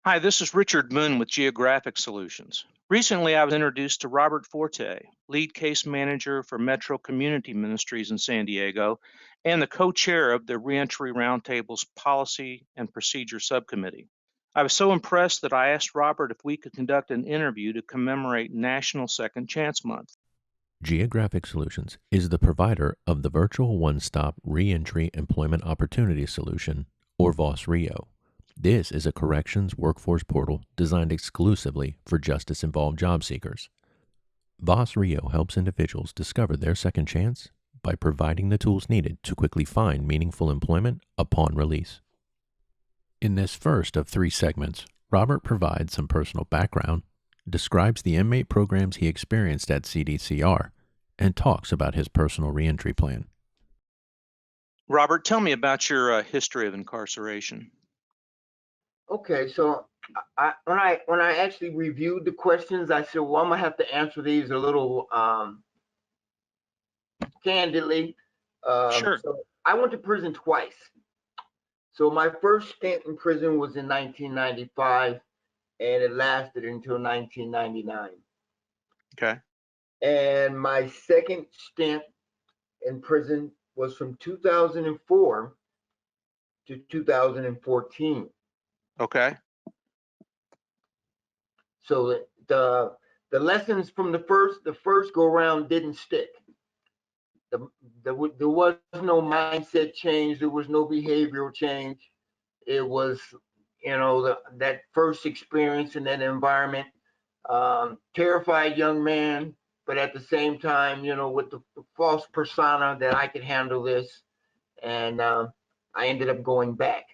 Hi, this is Richard Moon with Geographic Solutions. Recently, I was introduced to Robert Forte, lead case manager for Metro Community Ministries in San Diego, and the co-chair of the Reentry Roundtable's Policy and Procedure Subcommittee. I was so impressed that I asked Robert if we could conduct an interview to commemorate National Second Chance Month. Geographic Solutions is the provider of the Virtual One-Stop Reentry Employment Opportunity Solution, or VOS-RIO. This is a corrections workforce portal designed exclusively for justice-involved job seekers. VOS-RIO helps individuals discover their second chance by providing the tools needed to quickly find meaningful employment upon release. In this first of 3 segments, Robert provides some personal background, describes the inmate programs he experienced at CDCR, and talks about his personal reentry plan. Robert, tell me about your history of incarceration. Okay, so when I actually reviewed the questions, I said, well, I'm gonna have to answer these a little candidly. Sure. So I went to prison twice. So my first stint in prison was in 1995, and it lasted until 1999. Okay. And my second stint in prison was from 2004 to 2014. Okay. So the lessons from the first go around didn't stick. There was no mindset change. There was no behavioral change. It was, that first experience in that environment. Terrified young man, but at the same time, with the false persona that I could handle this, and I ended up going back.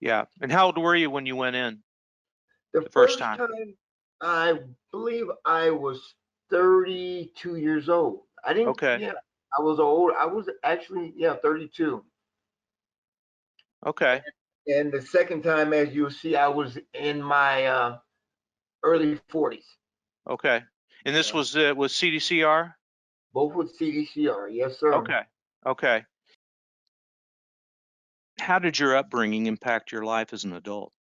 Yeah. And how old were you when you went in? The first time, I believe I was 32 years old. I didn't. Okay. Yeah, I was old. I was actually 32. Okay. And the second time, as you'll see, I was in my early 40s. Okay. And this was CDCR? Both with CDCR, yes, sir. Okay. Okay. How did your upbringing impact your life as an adult?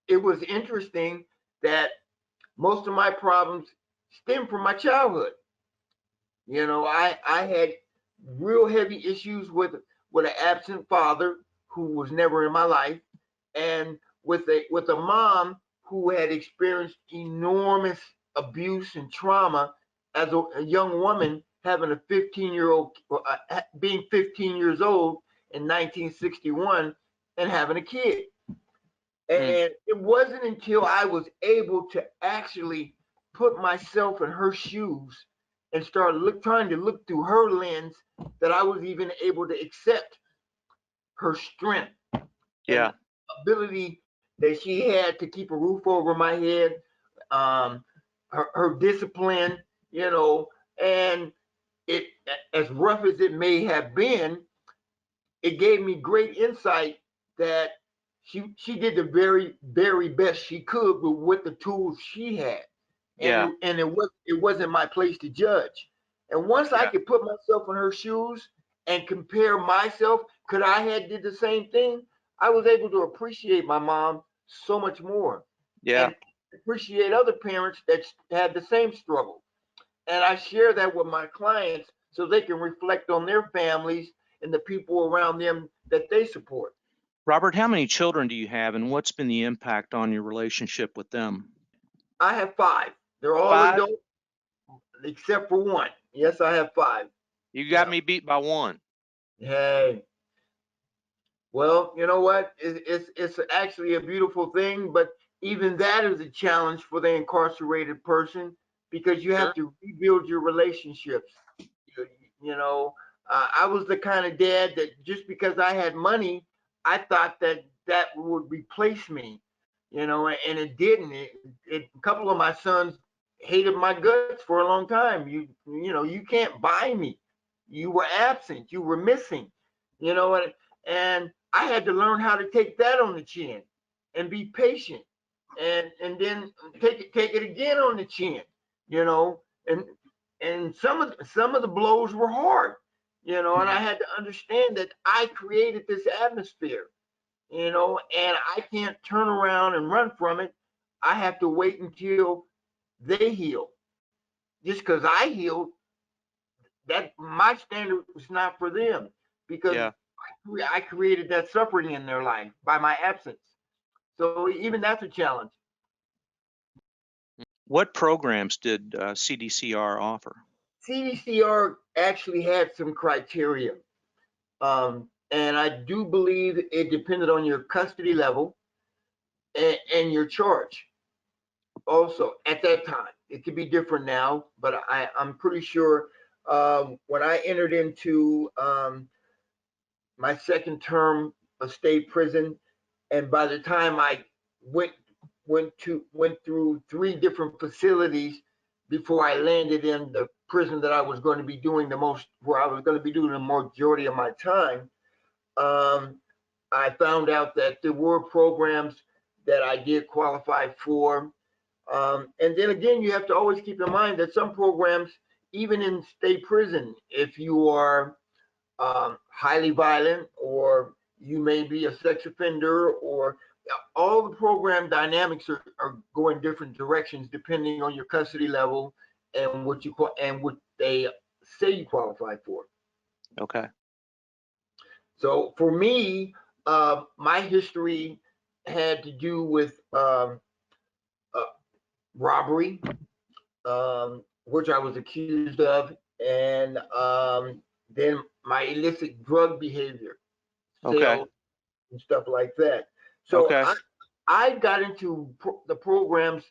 It was interesting that most of my problems stem from my childhood. I had real heavy issues with an absent father who was never in my life, and with a mom who had experienced enormous abuse and trauma as a young woman, having a 15-year-old, being 15 years old in 1961 and having a kid. And it wasn't until I was able to actually put myself in her shoes and start trying to look through her lens that I was even able to accept her strength, and ability that she had to keep a roof over my head, her discipline, and it, as rough as it may have been, it gave me great insight that she did the very, very best she could with the tools she had. And it wasn't my place to judge. And once I could put myself in her shoes and compare myself, could I had did the same thing, I was able to appreciate my mom so much more. Yeah. And appreciate other parents that had the same struggle. And I share that with my clients so they can reflect on their families and the people around them that they support. Robert, how many children do you have, and what's been the impact on your relationship with them? I have 5. They're all adults except for one. Yes, I have 5. You got me beat by 1. Hey. Well, you know what? It's actually a beautiful thing, but even that is a challenge for the incarcerated person because you have to rebuild your relationships. I was the kind of dad that just because I had money, I thought that would replace me, and it didn't. A couple of my sons hated my guts for a long time. You can't buy me. You were absent. You were missing, and I had to learn how to take that on the chin and be patient, and then take it again on the chin, and some of the blows were hard, and I had to understand that I created this atmosphere. you know, and I can't turn around and run from it. I have to wait until they heal. Just because I healed, that my standard was not for them, because Yeah. I created that suffering in their life by my absence. So even that's a challenge. What programs did CDCR offer? CDCR actually had some criteria, and I do believe it depended on your custody level and your charge. Also, at that time, it could be different now, but I'm pretty sure when I entered into my second term of state prison, and by the time I went went through 3 different facilities before I landed in the prison that I was going to be doing the most, where I was going to be doing the majority of my time. um, I found out that there were programs that I did qualify for. And then again, you have to always keep in mind that some programs, even in state prison, if you are highly violent, or you may be a sex offender, or all the program dynamics are going different directions depending on your custody level and what they say you qualify for. Okay. So for me, my history had to do with uh, robbery, which I was accused of, and then my illicit drug behavior, Okay. sales, and stuff like that. So Okay. I got into the programs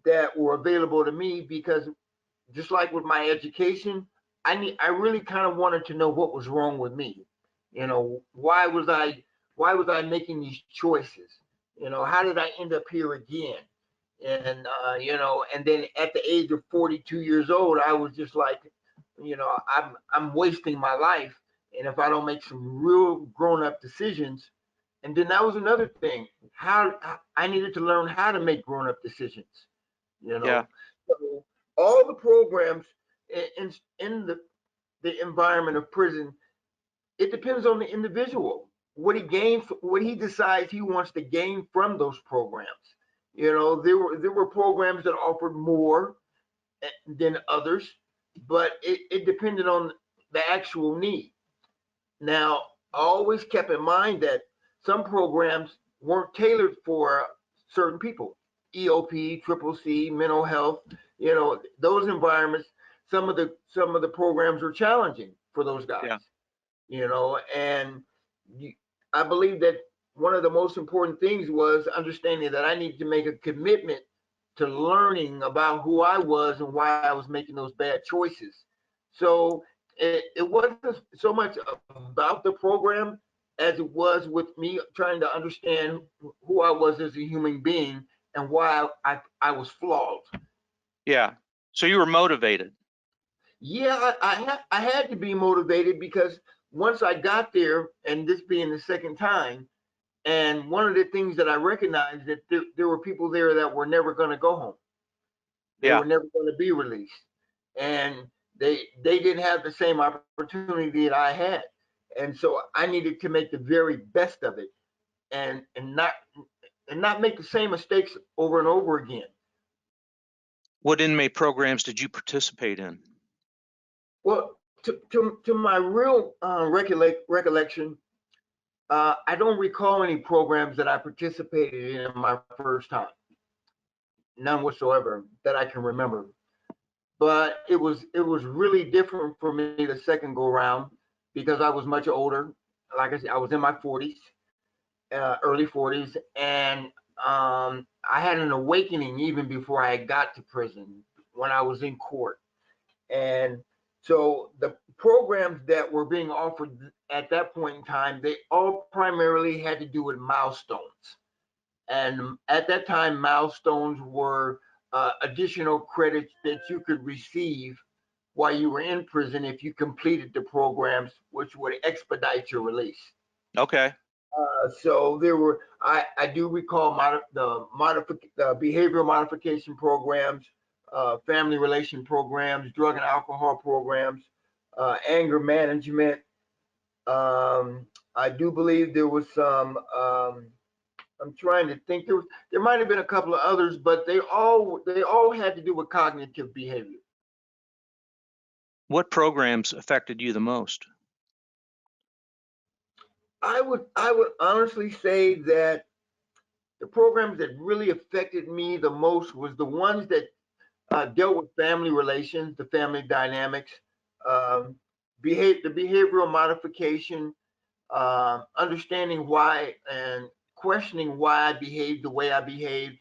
that were available to me because, just like with my education, I really kind of wanted to know what was wrong with me. You know, why was I making these choices? You know, how did I end up here again? And you know, and then at the age of 42 years old, I was just like, you know, I'm wasting my life, and if I don't make some real grown up decisions. And then that was another thing. How I needed to learn how to make grown up decisions. You Yeah. know, so all the programs in the environment of prison, it depends on the individual, what he gains, what he decides he wants to gain from those programs. You know, there were programs that offered more than others, but it depended on the actual need. Now, I always kept in mind that some programs weren't tailored for certain people. EOP, Triple C, mental health, you know, those environments. Some of the programs were challenging for those guys, Yeah. you know, and you, I believe that one of the most important things was understanding that I needed to make a commitment to learning about who I was and why I was making those bad choices. So it wasn't so much about the program as it was with me trying to understand who I was as a human being and why I was flawed. Yeah. So you were motivated. Yeah, I had to be motivated because once I got there, and this being the second time, and one of the things that I recognized that there were people there that were never going to go home. They Yeah. were never going to be released, and they didn't have the same opportunity that I had, and so I needed to make the very best of it, and not make the same mistakes over and over again. What inmate programs did you participate in? Well, to my real recollection, I don't recall any programs that I participated in my first time, none whatsoever that I can remember. But it was really different for me the second go around because I was much older. Like I said, I was in my 40s, early 40s, and I had an awakening even before I got to prison when I was in court. And so the programs that were being offered at that point in time, they all primarily had to do with milestones. And at that time, milestones were additional credits that you could receive while you were in prison if you completed the programs, which would expedite your release. Okay. So there were, I do recall the behavioral modification programs, family relation programs, drug and alcohol programs, anger management, um, I do believe there was some. I'm trying to think. There might have been a couple of others, but they all had to do with cognitive behavior. What programs affected you the most? I would honestly say that the programs that really affected me the most was the ones that dealt with family relations, the family dynamics, um, the behavioral modification, understanding why and questioning why I behaved the way I behaved,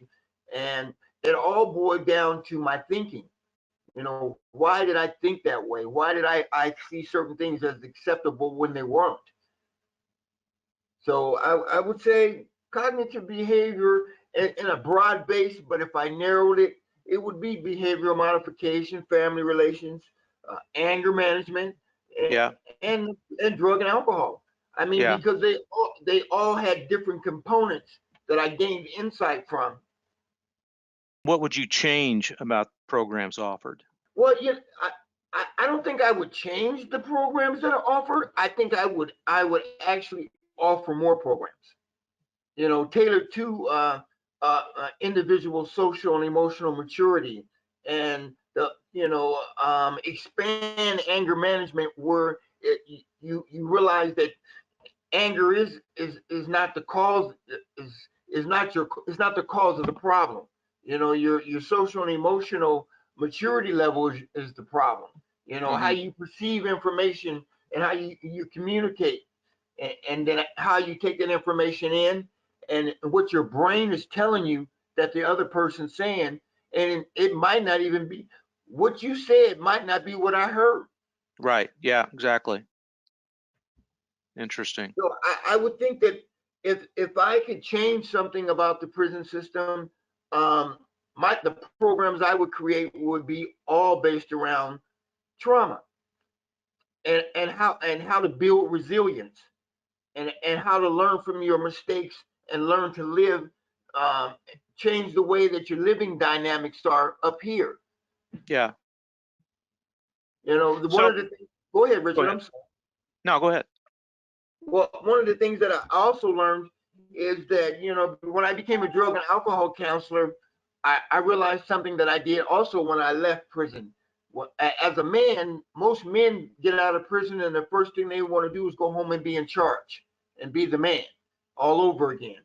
and it all boiled down to my thinking. Why did I think that way? Why did I see certain things as acceptable when they weren't? So I would say cognitive behavior in a broad base, but if I narrowed it, it would be behavioral modification, family relations, anger management, Yeah, and drug and alcohol. I mean, yeah. because they all had different components that I gained insight from. What would you change about programs offered? Well, I don't think I would change the programs that are offered. I think I would actually offer more programs. Tailored to individual social and emotional maturity, and expand anger management where you realize that anger is not the cause, is not the cause of the problem. Your social and emotional maturity level is the problem. How Hmm. you perceive information and how you communicate, and then how you take that information in, and what your brain is telling you that the other person's saying, and it might not even be what you said, might not be what I heard. Right. Yeah, exactly. Interesting. So I would think that if I could change something about the prison system, um, the programs I would create would be all based around trauma, and how to build resilience, and how to learn from your mistakes and learn to live, um, change the way that your living dynamics are up here. Yeah. One So of the things, go ahead, go Richard. ahead. I'm sorry. No, go ahead. Well, one of the things that I also learned is that, when I became a drug and alcohol counselor, I realized something that I did also when I left prison. As a man, most men get out of prison and the first thing they want to do is go home and be in charge and be the man all over again.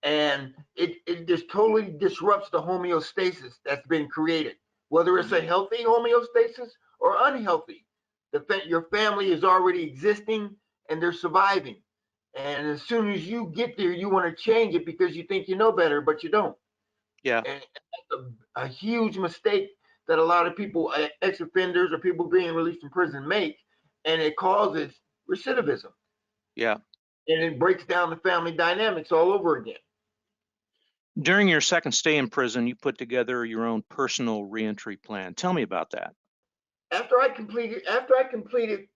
And it just totally disrupts the homeostasis that's been created, whether it's a Hmm. healthy homeostasis or unhealthy. Your family is already existing and they're surviving. And as soon as you get there, you want to change it because you think you know better, but you don't. Yeah. And that's a huge mistake that a lot of people, ex-offenders or people being released from prison, make, and it causes recidivism, Yeah. and it breaks down the family dynamics all over again. During your second stay in prison, you put together your own personal reentry plan. Tell me about that. After I completed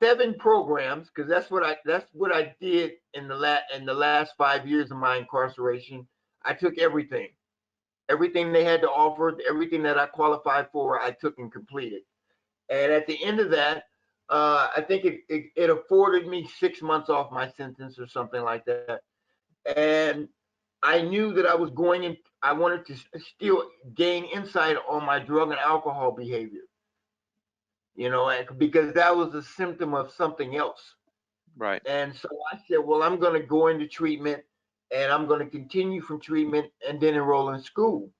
7 programs, because that's what I did in the last 5 years of my incarceration. I took everything they had to offer, everything that I qualified for, I took and completed. And at the end of that, I think it afforded me 6 months off my sentence or something like that. And I knew that I was going in. I wanted to still gain insight on my drug and alcohol behavior, because that was a symptom of something else. Right. And so I said, well, I'm going to go into treatment, and I'm going to continue from treatment and then enroll in school.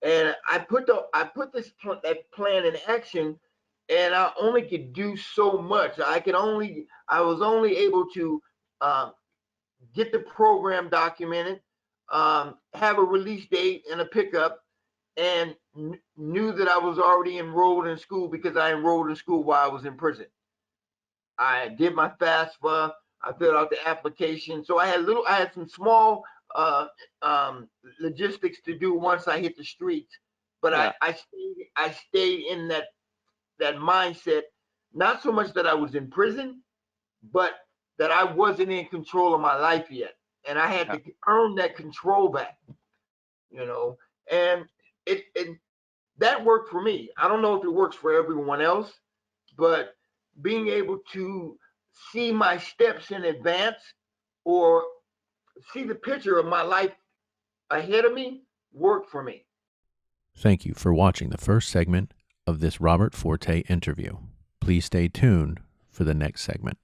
And I put that plan in action, and I only could do so much. I was only able to um, get the program documented, have a release date and a pickup, and knew that I was already enrolled in school because I enrolled in school while I was in prison. I did my FAFSA. I filled out the application. So I had some small uh, logistics to do once I hit the streets. But I, Yeah. I stayed, I stayed in that mindset, not so much that I was in prison, but that I wasn't in control of my life yet. And I had Yeah. to earn that control back, you know. And it that worked for me. I don't know if it works for everyone else, but being able to see my steps in advance or see the picture of my life ahead of me worked for me. Thank you for watching the first segment of this Robert Forte interview. Please stay tuned for the next segment.